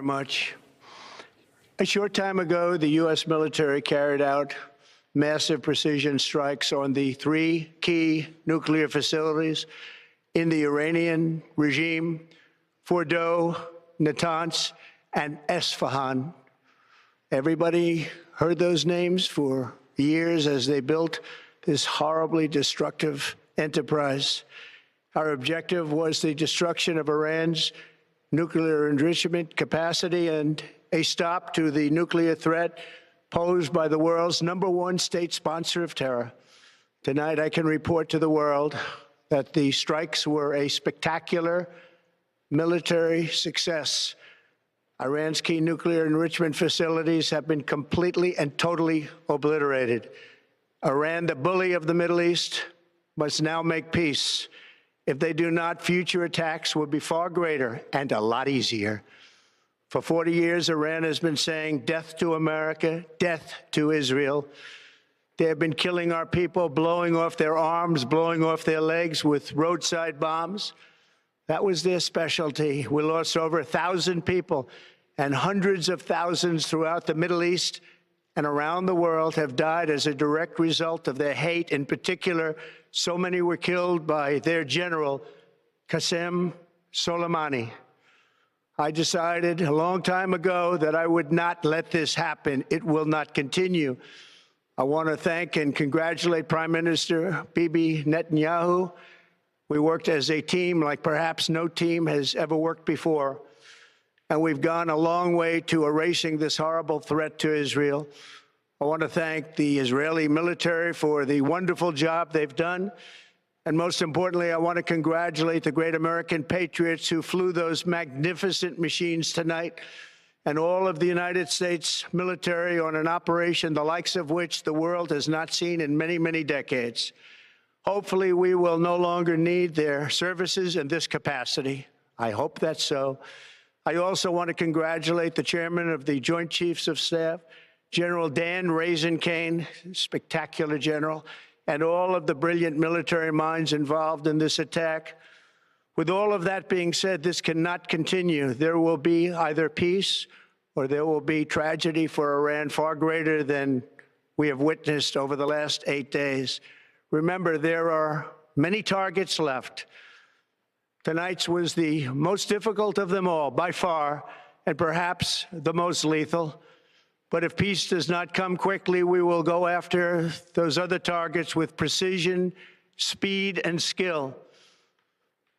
very much. A short time ago, the U.S. military carried out massive precision strikes on the three key nuclear facilities in the Iranian regime: Fordow, Natanz, and Asfyhan. Everybody heard those names for years as they built this horribly destructive enterprise. Our objective was the destruction of Iran's nuclear enrichment capacity and a stop to the nuclear threat posed by the world's #1 state sponsor of terror. Tonight, I can report to the world that the strikes were a spectacular military success. Iran's key nuclear enrichment facilities have been completely and totally obliterated. Iran, the bully of the Middle East, must now make peace. If they do not, future attacks will be far greater and a lot easier. For 40 years, Iran has been saying death to America, death to Israel. They have been killing our people, blowing off their arms, blowing off their legs with roadside bombs. That was their specialty. We lost over 1,000 people, and hundreds of thousands throughout the Middle East and around the world have died as a direct result of their hate. In particular, so many were killed by their general, Qasem Soleimani. I decided a long time ago that I would not let this happen. It will not continue. I want to thank and congratulate Prime Minister Bibi Netanyahu. We worked as a team like perhaps no team has ever worked before. And we've gone a long way to erasing this horrible threat to Israel. I want to thank the Israeli military for the wonderful job they've done. And most importantly, I want to congratulate the great American patriots who flew those magnificent machines tonight, and all of the United States military on an operation the likes of which the world has not seen in many, many decades. Hopefully, we will no longer need their services in this capacity. I hope that's so. I also want to congratulate the chairman of the Joint Chiefs of Staff, General Dan Raisin Kane, spectacular general, and all of the brilliant military minds involved in this attack. With all of that being said, this cannot continue. There will be either peace or there will be tragedy for Iran far greater than we have witnessed over the last 8 days. Remember, there are many targets left. Tonight's was the most difficult of them all, by far, and perhaps the most lethal. But if peace does not come quickly, we will go after those other targets with precision, speed, and skill.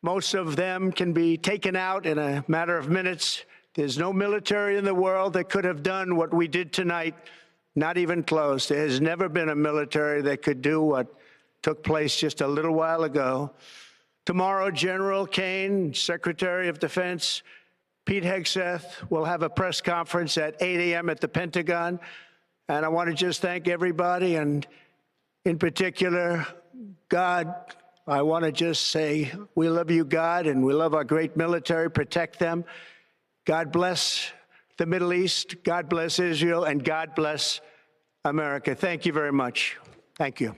Most of them can be taken out in a matter of minutes. There's no military in the world that could have done what we did tonight, not even close. There has never been a military that could do what took place just a little while ago. Tomorrow, General Kane, Secretary of Defense, Pete Hegseth will have a press conference at 8 a.m. at the Pentagon. And I want to just thank everybody, and in particular, God. I want to just say we love you, God, and we love our great military. Protect them. God bless the Middle East. God bless Israel, and God bless America. Thank you very much. Thank you.